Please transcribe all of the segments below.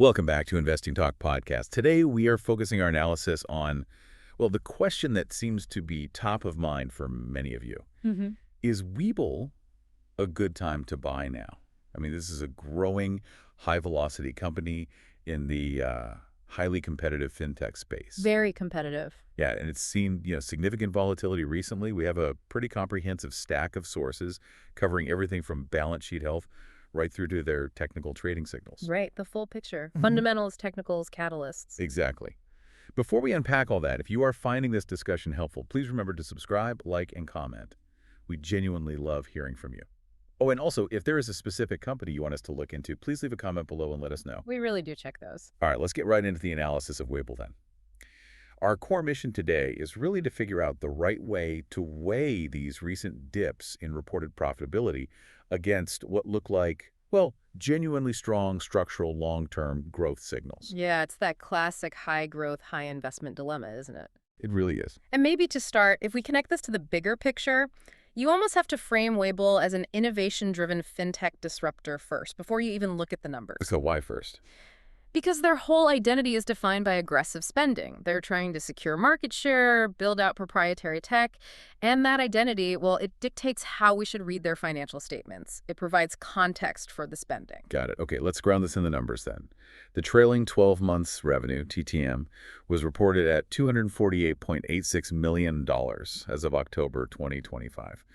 Welcome back to Investing Talk Podcast. Today we are focusing our analysis on, well, the question that seems to be top of mind for many of you. Is Webull a good time to buy now? I mean, this is a growing, high-velocity company in the highly competitive fintech space. Very competitive. Yeah, and it's seen significant volatility recently. We have a pretty comprehensive stack of sources covering everything from balance sheet health right through to their technical trading signals. Right, the full picture. Fundamentals, technicals, catalysts. Exactly. Before we unpack all that, if you are finding this discussion helpful, please remember to subscribe, like, and comment. We genuinely love hearing from you. Oh, and also, if there is a specific company you want us to look into, please leave a comment below and let us know. We really do check those. All right, let's get right into the analysis of Webull then. Our core mission today is really to figure out the right way to weigh these recent dips in reported profitability against what look like, well, genuinely strong structural long-term growth signals. Yeah, it's that classic high growth, high investment dilemma, isn't it? It really is. And maybe to start, if we connect this to the bigger picture, you almost have to frame Webull as an innovation-driven fintech disruptor first, before you even look at the numbers. So why first? Because their whole identity is defined by aggressive spending. They're trying to secure market share, build out proprietary tech, and that identity, well, it dictates how we should read their financial statements. It provides context for the spending. Got it. Okay, let's ground this in the numbers then. The trailing 12 months revenue, TTM, was reported at $248.86 million as of October 2025.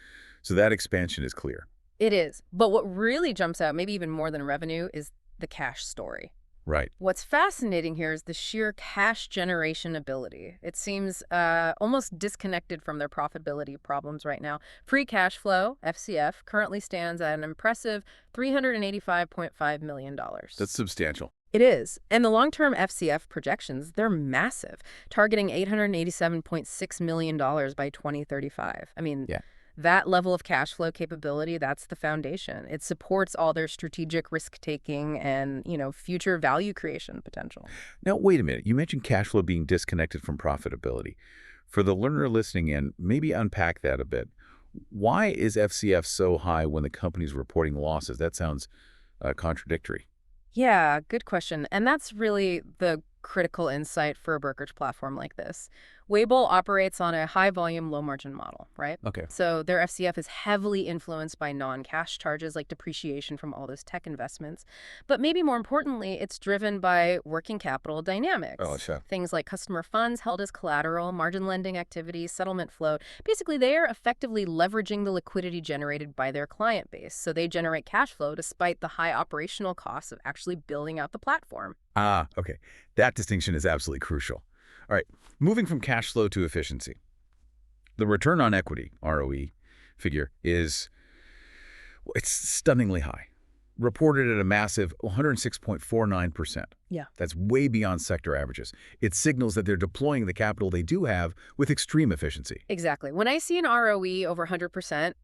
So that expansion is clear. It is. But what really jumps out, maybe even more than revenue, is the cash story. Right. What's fascinating here is the sheer cash generation ability. It seems almost disconnected from their profitability problems right now. Free cash flow, FCF, currently stands at an impressive $385.5 million. That's substantial. It is. And the long-term FCF projections, they're massive, targeting $887.6 million by 2035. I mean, yeah. That level of cash flow capability, that's the foundation. It supports all their strategic risk-taking and, future value creation potential. Now, wait a minute. You mentioned cash flow being disconnected from profitability. For the learner listening in, maybe unpack that a bit. Why is FCF so high when the company's reporting losses? That sounds contradictory. Yeah, good question. And that's really the critical insight for a brokerage platform like this. Webull operates on a high-volume, low-margin model, right? Okay. So their FCF is heavily influenced by non-cash charges like depreciation from all those tech investments. But maybe more importantly, it's driven by working capital dynamics. Oh, sure. Things like customer funds held as collateral, margin lending activities, settlement float. Basically, they are effectively leveraging the liquidity generated by their client base. So they generate cash flow despite the high operational costs of actually building out the platform. Ah, okay. That distinction is absolutely crucial. All right, moving from cash flow to efficiency. The return on equity, ROE, figure it's stunningly high. Reported at a massive 106.49%. Yeah. That's way beyond sector averages. It signals that they're deploying the capital they do have with extreme efficiency. Exactly. When I see an ROE over 100%,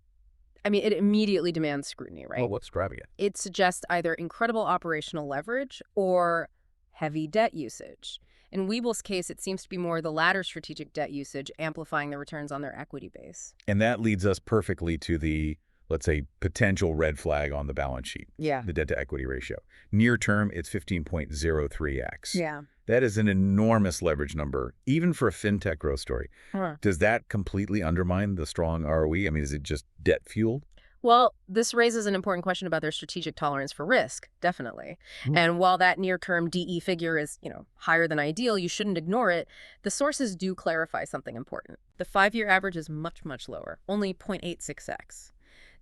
I mean, it immediately demands scrutiny, right? Well, what's driving it? It suggests either incredible operational leverage or heavy debt usage. In Webull's case, it seems to be more the latter strategic debt usage, amplifying the returns on their equity base. And that leads us perfectly to the, let's say, potential red flag on the balance sheet. Yeah. The debt-to-equity ratio. Near term, it's 15.03x. Yeah. That is an enormous leverage number, even for a fintech growth story. Huh. Does that completely undermine the strong ROE? I mean, is it just debt-fueled? Well, this raises an important question about their strategic tolerance for risk, definitely. And while that near-term DE figure is, higher than ideal, you shouldn't ignore it. The sources do clarify something important. The 5-year average is much, much lower, only 0.86x.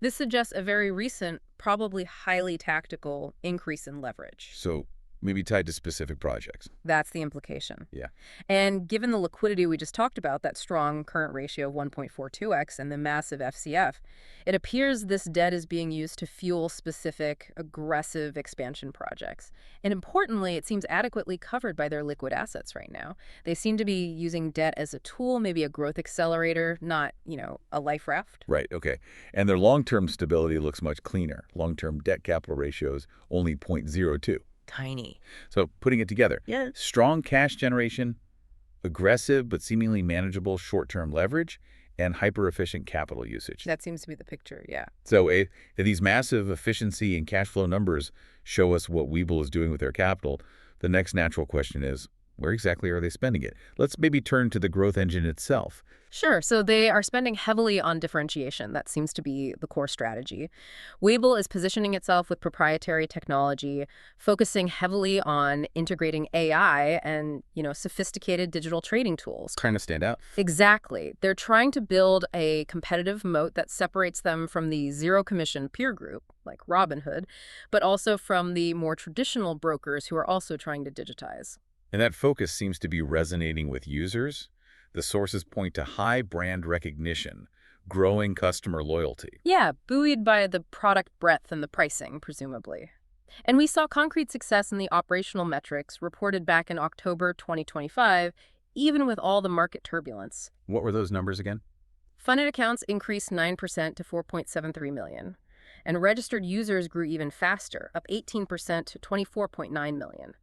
This suggests a very recent, probably highly tactical increase in leverage. So maybe tied to specific projects. That's the implication. Yeah. And given the liquidity we just talked about, that strong current ratio of 1.42x and the massive FCF, it appears this debt is being used to fuel specific, aggressive expansion projects. And importantly, it seems adequately covered by their liquid assets right now. They seem to be using debt as a tool, maybe a growth accelerator, not, a life raft. Right, okay. And their long-term stability looks much cleaner. Long-term debt capital ratios only 0.02. Tiny. So putting it together, strong cash generation, aggressive but seemingly manageable short-term leverage, and hyper-efficient capital usage. That seems to be the picture, yeah. So these massive efficiency and cash flow numbers show us what Webull is doing with their capital. The next natural question is, where exactly are they spending it? Let's maybe turn to the growth engine itself. Sure. So they are spending heavily on differentiation. That seems to be the core strategy. Webull is positioning itself with proprietary technology, focusing heavily on integrating AI and, sophisticated digital trading tools. Trying to stand out. Exactly. They're trying to build a competitive moat that separates them from the zero-commission peer group, like Robinhood, but also from the more traditional brokers who are also trying to digitize. And that focus seems to be resonating with users. The sources point to high brand recognition, growing customer loyalty. Yeah, buoyed by the product breadth and the pricing, presumably. And we saw concrete success in the operational metrics reported back in October 2025, even with all the market turbulence. What were those numbers again? Funded accounts increased 9% to 4.73 million. And registered users grew even faster, up 18% to 24.9 million.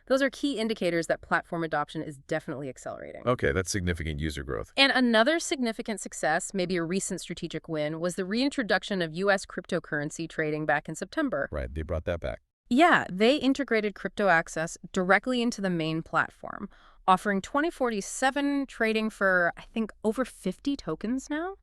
Those are key indicators that platform adoption is definitely accelerating. Okay, that's significant user growth. And another significant success, maybe a recent strategic win, was the reintroduction of U.S. cryptocurrency trading back in September. Right, they brought that back. Yeah, they integrated crypto access directly into the main platform, offering 2047 trading for, I think, over 50 tokens now.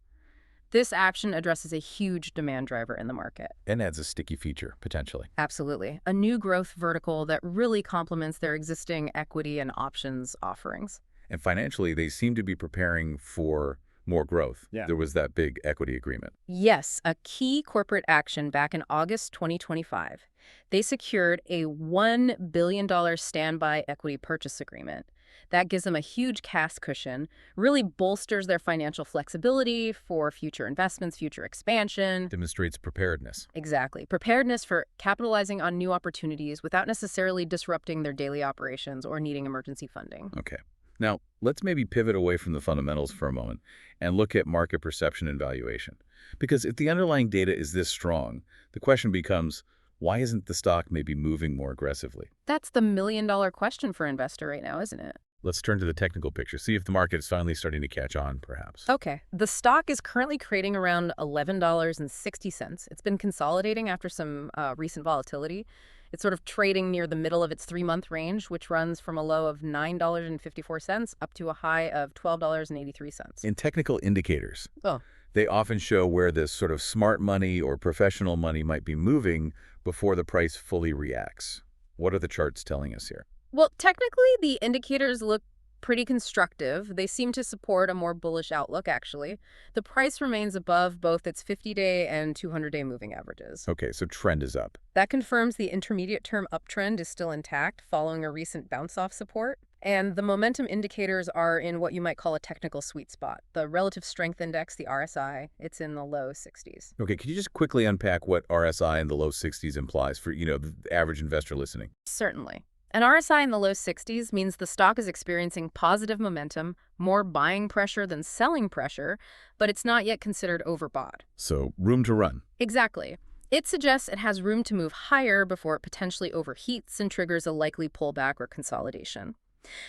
This action addresses a huge demand driver in the market. And adds a sticky feature, potentially. Absolutely. A new growth vertical that really complements their existing equity and options offerings. And financially, they seem to be preparing for more growth. Yeah. There was that big equity agreement. Yes, a key corporate action back in August 2025. They secured a $1 billion standby equity purchase agreement. That gives them a huge cash cushion, really bolsters their financial flexibility for future investments, future expansion. Demonstrates preparedness. Exactly. Preparedness for capitalizing on new opportunities without necessarily disrupting their daily operations or needing emergency funding. Okay. Now, let's maybe pivot away from the fundamentals for a moment and look at market perception and valuation. Because if the underlying data is this strong, the question becomes, why isn't the stock maybe moving more aggressively? That's the million-dollar question for an investor right now, isn't it? Let's turn to the technical picture, see if the market is finally starting to catch on, perhaps. Okay. The stock is currently trading around $11.60. It's been consolidating after some recent volatility. It's sort of trading near the middle of its 3-month range, which runs from a low of $9.54 up to a high of $12.83. In technical indicators, Oh. they often show where this sort of smart money or professional money might be moving before the price fully reacts. What are the charts telling us here? Well, technically, the indicators look pretty constructive. They seem to support a more bullish outlook, actually. The price remains above both its 50-day and 200-day moving averages. Okay, so trend is up. That confirms the intermediate-term uptrend is still intact following a recent bounce-off support. And the momentum indicators are in what you might call a technical sweet spot. The relative strength index, the RSI, it's in the low 60s. Okay, could you just quickly unpack what RSI in the low 60s implies for, the average investor listening? Certainly. An RSI in the low 60s means the stock is experiencing positive momentum, more buying pressure than selling pressure, but it's not yet considered overbought. So, room to run. Exactly. It suggests it has room to move higher before it potentially overheats and triggers a likely pullback or consolidation.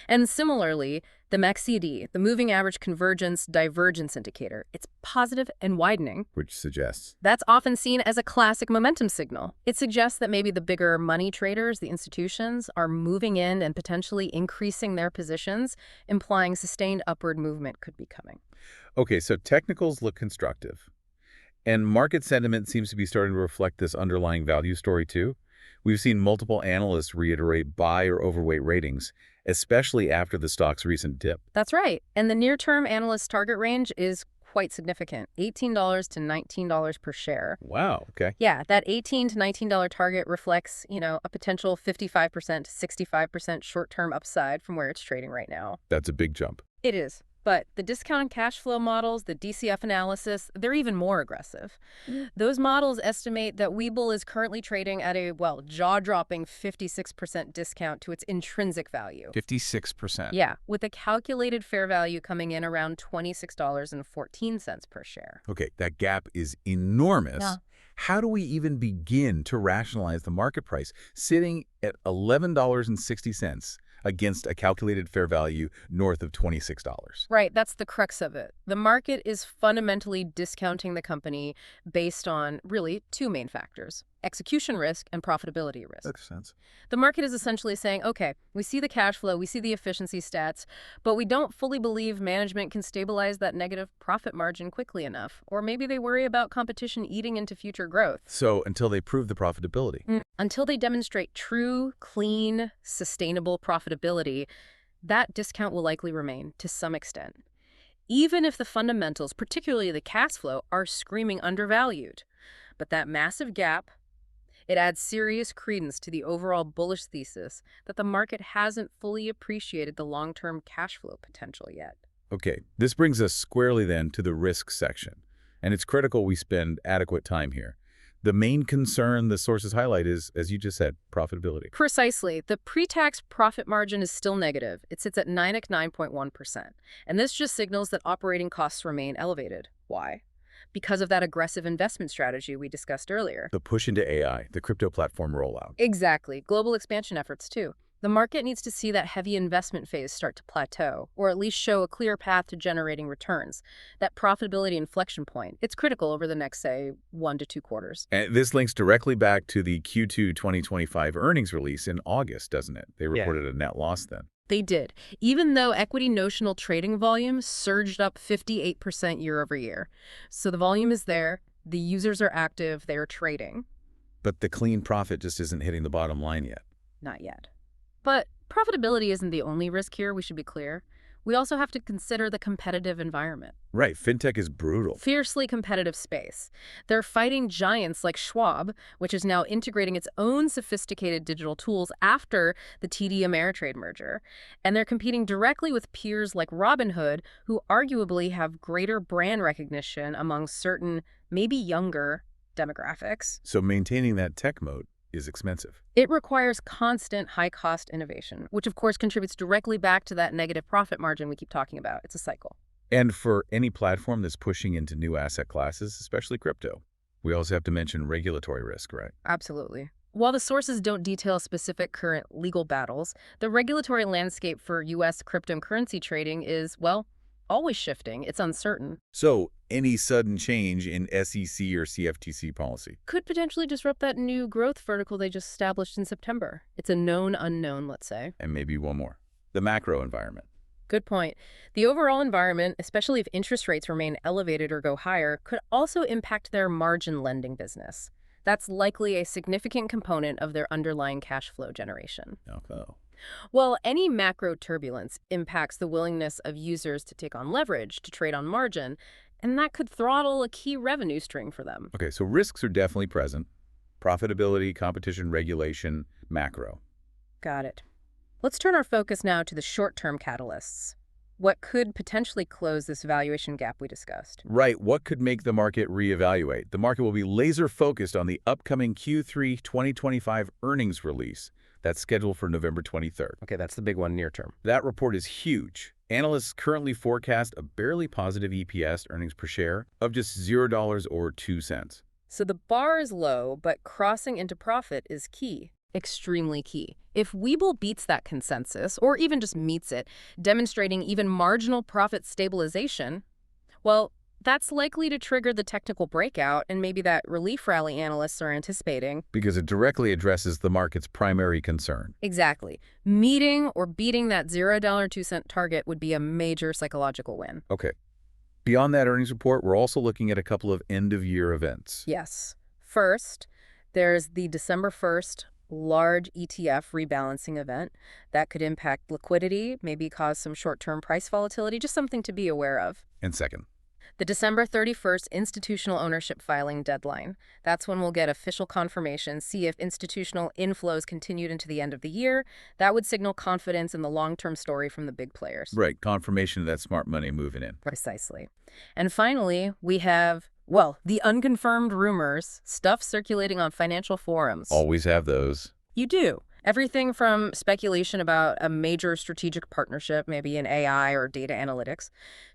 And similarly, the MACD, the moving average convergence divergence indicator, it's positive and widening. Which suggests? That's often seen as a classic momentum signal. It suggests that maybe the bigger money traders, the institutions, are moving in and potentially increasing their positions, implying sustained upward movement could be coming. Okay, so technicals look constructive. And market sentiment seems to be starting to reflect this underlying value story too. We've seen multiple analysts reiterate buy or overweight ratings, especially after the stock's recent dip. That's right. And the near-term analyst target range is quite significant, $18 to $19 per share. Wow, okay. Yeah, that $18 to $19 target reflects, a potential 55% to 65% short-term upside from where it's trading right now. That's a big jump. It is. But the discounted cash flow models, the DCF analysis, they're even more aggressive. Those models estimate that Webull is currently trading at a, jaw-dropping 56% discount to its intrinsic value. 56%. Yeah, with a calculated fair value coming in around $26.14 per share. Okay, that gap is enormous. Yeah. How do we even begin to rationalize the market price sitting at $11.60 against a calculated fair value north of $26? Right, that's the crux of it. The market is fundamentally discounting the company based on, really, two main factors. execution risk and profitability risk. Makes sense. The market is essentially saying, okay, we see the cash flow, we see the efficiency stats, but we don't fully believe management can stabilize that negative profit margin quickly enough. Or maybe they worry about competition eating into future growth. So until they prove the profitability. Until they demonstrate true, clean, sustainable profitability, that discount will likely remain to some extent, even if the fundamentals, particularly the cash flow, are screaming undervalued. But that massive gap, it adds serious credence to the overall bullish thesis that the market hasn't fully appreciated the long-term cash flow potential yet. Okay, this brings us squarely then to the risk section. And it's critical we spend adequate time here. The main concern the sources highlight is, as you just said, profitability. Precisely. The pre-tax profit margin is still negative. It sits at 9.1%. And this just signals that operating costs remain elevated. Why? Because of that aggressive investment strategy we discussed earlier. The push into AI, the crypto platform rollout. Exactly. Global expansion efforts, too. The market needs to see that heavy investment phase start to plateau, or at least show a clear path to generating returns. That profitability inflection point, it's critical over the next, say, 1 to 2 quarters. And this links directly back to the Q2 2025 earnings release in August, doesn't it? They reported a net loss then. They did, even though equity notional trading volume surged up 58% year over year. So the volume is there, the users are active, they are trading. But the clean profit just isn't hitting the bottom line yet. Not yet. But profitability isn't the only risk here, we should be clear. We also have to consider the competitive environment. Right, fintech is brutal. Fiercely competitive space. They're fighting giants like Schwab, which is now integrating its own sophisticated digital tools after the TD Ameritrade merger. And they're competing directly with peers like Robinhood, who arguably have greater brand recognition among certain, maybe younger, demographics. So maintaining that tech moat is expensive. It requires constant high-cost innovation, which of course contributes directly back to that negative profit margin we keep talking about. It's a cycle. And for any platform that's pushing into new asset classes, especially crypto, we also have to mention regulatory risk, right? Absolutely. While the sources don't detail specific current legal battles, the regulatory landscape for U.S. cryptocurrency trading is, well, always shifting. It's uncertain. So any sudden change in SEC or CFTC policy Could potentially disrupt that new growth vertical they just established in September. It's a known unknown, let's say. and maybe one more, the macro environment. Good point. The overall environment, especially if interest rates remain elevated or go higher, could also impact their margin lending business. That's likely a significant component of their underlying cash flow generation. Oh. Well, any macro turbulence impacts the willingness of users to take on leverage, to trade on margin, and that could throttle a key revenue stream for them. Okay, so risks are definitely present. Profitability, competition, regulation, macro. Got it. Let's turn our focus now to the short-term catalysts. What could potentially close this valuation gap we discussed? Right, what could make the market reevaluate? The market will be laser-focused on the upcoming Q3 2025 earnings release. That's scheduled for November 23rd. Okay, that's the big one near term. That report is huge. Analysts currently forecast a barely positive EPS, earnings per share, of just $0 or 2 cents. So the bar is low, but crossing into profit is key. Extremely key. If Webull beats that consensus, or even just meets it, demonstrating even marginal profit stabilization, well, that's likely to trigger the technical breakout and maybe that relief rally analysts are anticipating. Because it directly addresses the market's primary concern. Exactly. Meeting or beating that $0 2 cent target would be a major psychological win. Okay. Beyond that earnings report, we're also looking at a couple of end-of-year events. Yes. First, there's the December 1st large ETF rebalancing event that could impact liquidity, maybe cause some short-term price volatility, just something to be aware of. And second, The December 31st institutional ownership filing deadline. That's when we'll get official confirmation, see if institutional inflows continued into the end of the year. That would signal confidence in the long-term story from the big players. right, confirmation of that smart money moving in. Precisely. And finally, we have, well, the unconfirmed rumors, stuff circulating on financial forums. Always have those. You do. Everything from speculation about a major strategic partnership, maybe in AI or data analytics,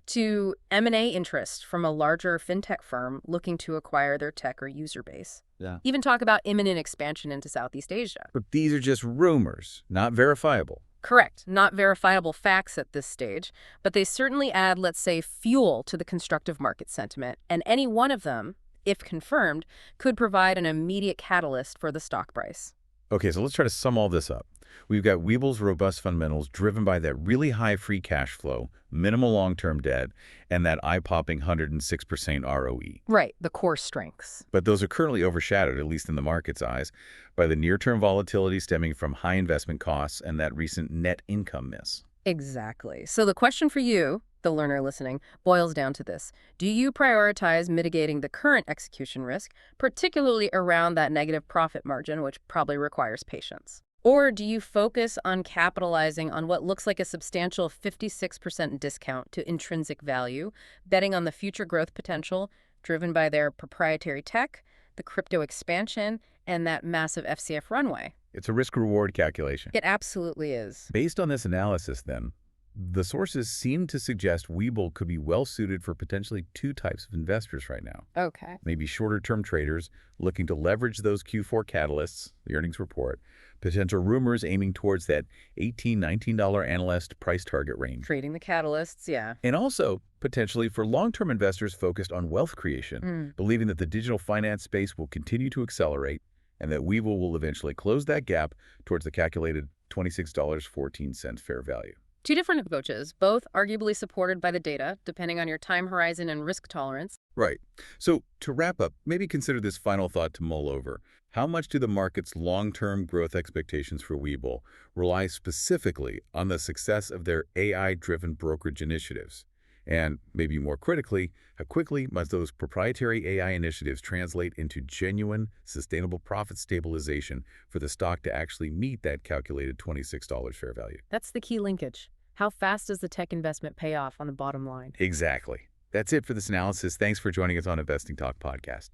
to M&A interest from a larger fintech firm looking to acquire their tech or user base. Yeah. Even talk about imminent expansion into Southeast Asia. But these are just rumors, not verifiable. Correct. Not verifiable facts at this stage, but they certainly add, let's say, fuel to the constructive market sentiment, and any one of them if confirmed, could provide an immediate catalyst for the stock price. Okay, so let's try to sum all this up. We've got Webull's robust fundamentals driven by that really high free cash flow, minimal long-term debt, and that eye-popping 106% ROE. Right, the core strengths. But those are currently overshadowed, at least in the market's eyes, by the near-term volatility stemming from high investment costs and that recent net income miss. Exactly. So the question for you, the learner listening, boils down to this. Do you prioritize mitigating the current execution risk, particularly around that negative profit margin, which probably requires patience? Or do you focus on capitalizing on what looks like a substantial 56% discount to intrinsic value, betting on the future growth potential driven by their proprietary tech, the crypto expansion, and that massive FCF runway? It's a risk-reward calculation. It absolutely is. Based on this analysis, then, the sources seem to suggest Webull could be well-suited for potentially two types of investors right now. Okay. Maybe shorter-term traders looking to leverage those Q4 catalysts, the earnings report, potential rumors aiming towards that $18, $19 analyst price target range. Trading the catalysts, yeah. And also, potentially for long-term investors focused on wealth creation, believing that the digital finance space will continue to accelerate and that Webull will eventually close that gap towards the calculated $26.14 fair value. Two different approaches, both arguably supported by the data, depending on your time horizon and risk tolerance. Right. So to wrap up, maybe consider this final thought to mull over. How much do the market's long-term growth expectations for Webull rely specifically on the success of their AI-driven brokerage initiatives? And maybe more critically, how quickly must those proprietary AI initiatives translate into genuine, sustainable profit stabilization for the stock to actually meet that calculated $26 fair value? That's the key linkage. How fast does the tech investment pay off on the bottom line? Exactly. That's it for this analysis. Thanks for joining us on Investing Talk Podcast.